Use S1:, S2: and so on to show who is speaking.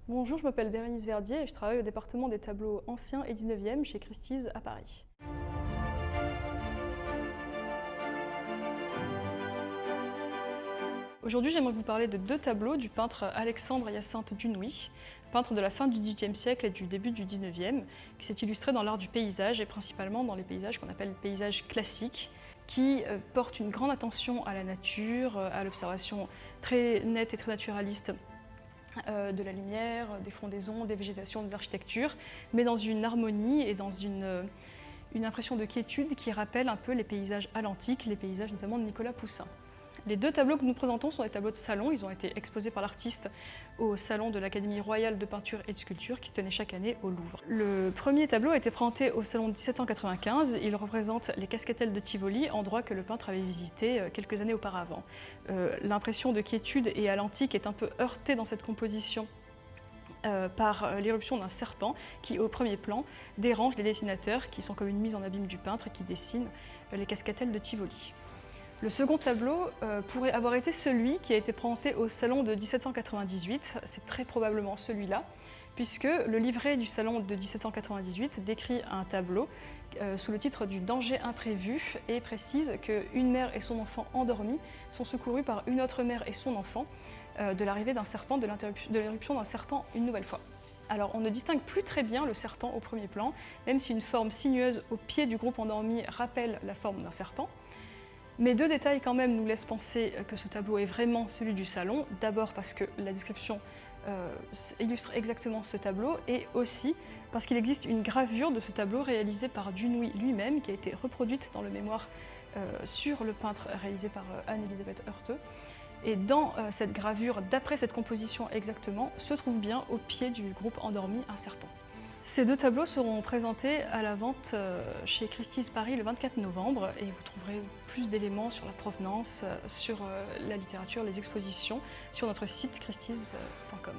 S1: Bonjour, je m'appelle Bérénice Verdier et je travaille au département des tableaux anciens et 19e chez Christie's à Paris. Aujourd'hui, j'aimerais vous parler de deux tableaux du peintre Alexandre-Hyacinthe Dunoui, peintre de la fin du XVIIIe siècle et du début du XIXe, qui s'est illustré dans l'art du paysage et principalement dans les paysages qu'on appelle paysages classiques, qui portent une grande attention à la nature, à l'observation très nette et très naturaliste de la lumière, des frondaisons, des végétations, des architectures, mais dans une harmonie et dans une impression de quiétude qui rappelle un peu les paysages à l'antique, les paysages notamment de Nicolas Poussin. Les deux tableaux que nous présentons sont des tableaux de salon. Ils ont été exposés par l'artiste au salon de l'Académie royale de peinture et de sculpture qui se tenait chaque année au Louvre. Le premier tableau a été présenté au salon de 1795. Il représente les Cascatelles de Tivoli, endroit que le peintre avait visité quelques années auparavant. L'impression de quiétude et à l'antique est un peu heurtée dans cette composition par l'éruption d'un serpent qui, au premier plan, dérange les dessinateurs qui sont comme une mise en abîme du peintre et qui dessinent les Cascatelles de Tivoli. Le second tableau pourrait avoir été celui qui a été présenté au salon de 1798, c'est très probablement celui-là, puisque le livret du salon de 1798 décrit un tableau sous le titre du danger imprévu et précise qu'une mère et son enfant endormis sont secourus par une autre mère et son enfant de l'arrivée d'un serpent, de l'éruption d'un serpent une nouvelle fois. Alors on ne distingue plus très bien le serpent au premier plan, même si une forme sinueuse au pied du groupe endormi rappelle la forme d'un serpent. Mais deux détails quand même nous laissent penser que ce tableau est vraiment celui du salon. D'abord parce que la description illustre exactement ce tableau et aussi parce qu'il existe une gravure de ce tableau réalisée par Dunoui lui-même qui a été reproduite dans le mémoire sur le peintre réalisé par Anne-Elisabeth Heurteux. Et dans cette gravure, d'après cette composition exactement, se trouve bien au pied du groupe endormi un serpent. Ces deux tableaux seront présentés à la vente chez Christie's Paris le 24 novembre et vous trouverez plus d'éléments sur la provenance, sur la littérature, les expositions sur notre site christies.com.